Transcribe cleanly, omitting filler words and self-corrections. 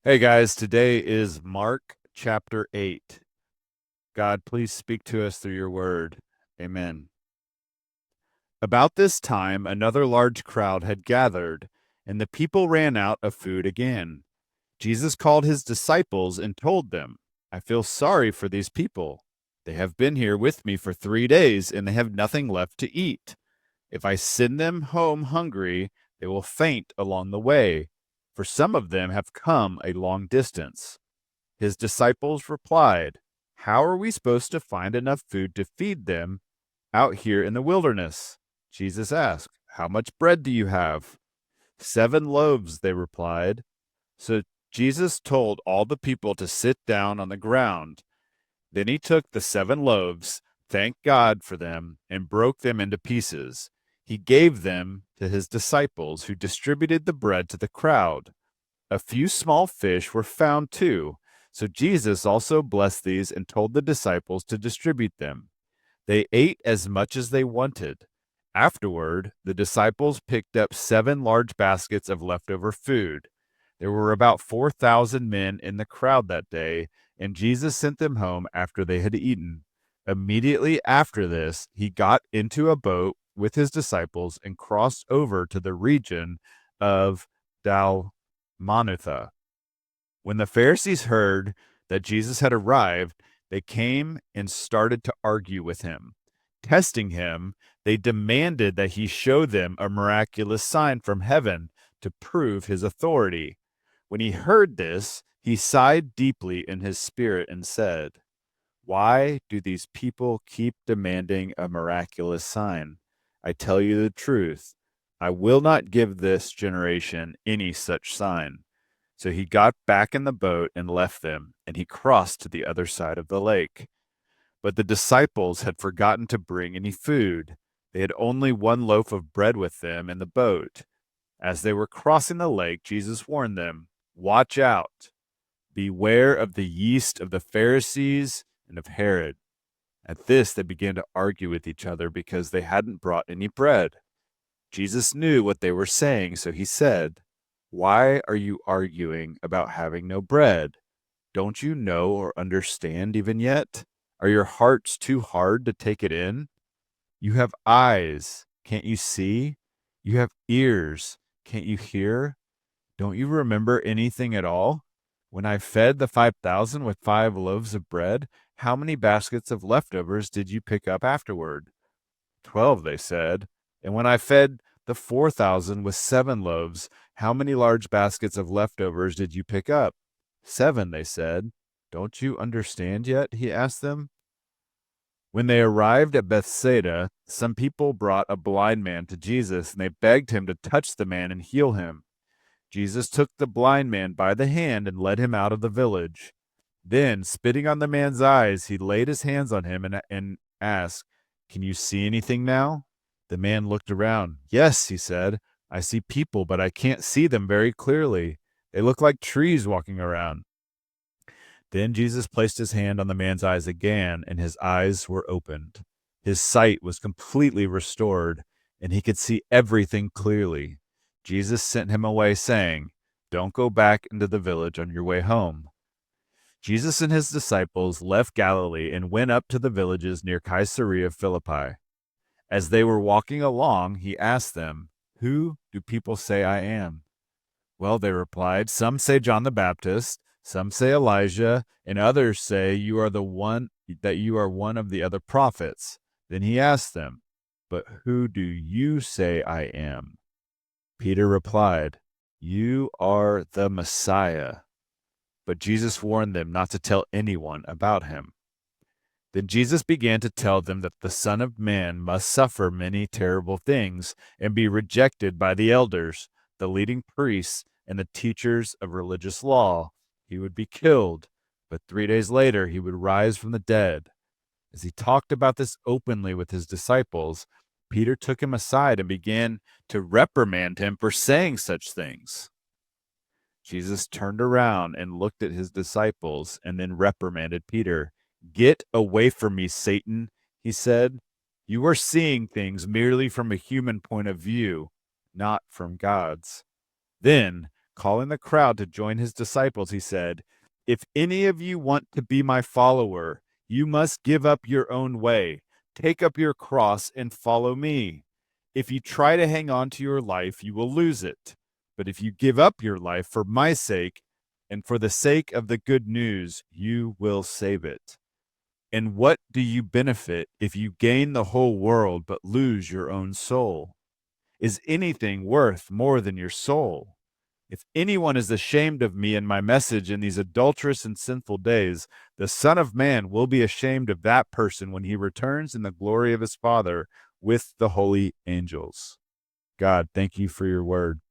Hey guys, today is Mark chapter 8. God, please speak to us through your word. Amen. About this time, another large crowd had gathered, and the people ran out of food again. Jesus called his disciples and told them, I feel sorry for these people. They have been here with me for 3 days, and they have nothing left to eat. If I send them home hungry, they will faint along the way, for some of them have come a long distance. His disciples replied, How are we supposed to find enough food to feed them out here in the wilderness? Jesus asked, How much bread do you have? 7 loaves, they replied. So Jesus told all the people to sit down on the ground. Then he took the 7 loaves, thanked God for them, and broke them into pieces. He gave them to his disciples, who distributed the bread to the crowd. A few small fish were found too. So Jesus also blessed these and told the disciples to distribute them. They ate as much as they wanted. Afterward, the disciples picked up 7 large baskets of leftover food. There were about 4,000 men in the crowd that day, and Jesus sent them home after they had eaten. Immediately after this, he got into a boat with his disciples and crossed over to the region of Dalmanutha. When the Pharisees heard that Jesus had arrived, they came and started to argue with him. Testing him, they demanded that he show them a miraculous sign from heaven to prove his authority. When he heard this, he sighed deeply in his spirit and said, Why do these people keep demanding a miraculous sign? I tell you the truth, I will not give this generation any such sign. So he got back in the boat and left them, and he crossed to the other side of the lake. But the disciples had forgotten to bring any food. They had only 1 loaf of bread with them in the boat. As they were crossing the lake, Jesus warned them, Watch out! Beware of the yeast of the Pharisees and of Herod. At this, they began to argue with each other because they hadn't brought any bread. Jesus knew what they were saying, so he said, Why are you arguing about having no bread? Don't you know or understand even yet? Are your hearts too hard to take it in? You have eyes, can't you see? You have ears, can't you hear? Don't you remember anything at all? When I fed the 5,000 with 5 loaves of bread, how many baskets of leftovers did you pick up afterward? 12, they said. And when I fed the 4,000 with 7 loaves, how many large baskets of leftovers did you pick up? 7, they said. Don't you understand yet? He asked them. When they arrived at Bethsaida, some people brought a blind man to Jesus, and they begged him to touch the man and heal him. Jesus took the blind man by the hand and led him out of the village. Then, spitting on the man's eyes, he laid his hands on him and asked, Can you see anything now? The man looked around. Yes, he said, I see people, but I can't see them very clearly. They look like trees walking around. Then Jesus placed his hand on the man's eyes again, and his eyes were opened. His sight was completely restored, and he could see everything clearly. Jesus sent him away, saying, Don't go back into the village on your way home. Jesus and his disciples left Galilee and went up to the villages near Caesarea Philippi. As they were walking along, he asked them, Who do people say I am? Well, they replied, Some say John the Baptist, some say Elijah, and others say you are one of the other prophets. Then he asked them, But who do you say I am? Peter replied, You are the Messiah. But Jesus warned them not to tell anyone about him. Then Jesus began to tell them that the Son of Man must suffer many terrible things and be rejected by the elders, the leading priests, and the teachers of religious law. He would be killed, but 3 days later he would rise from the dead. As he talked about this openly with his disciples, Peter took him aside and began to reprimand him for saying such things. Jesus turned around and looked at his disciples and then reprimanded Peter. Get away from me, Satan, he said. You are seeing things merely from a human point of view, not from God's. Then, calling the crowd to join his disciples, he said, "If any of you want to be my follower, you must give up your own way, take up your cross, and follow me. If you try to hang on to your life, you will lose it. But if you give up your life for my sake and for the sake of the good news, you will save it. And what do you benefit if you gain the whole world but lose your own soul? Is anything worth more than your soul? If anyone is ashamed of me and my message in these adulterous and sinful days, the Son of Man will be ashamed of that person when he returns in the glory of his Father with the holy angels." God, thank you for your word.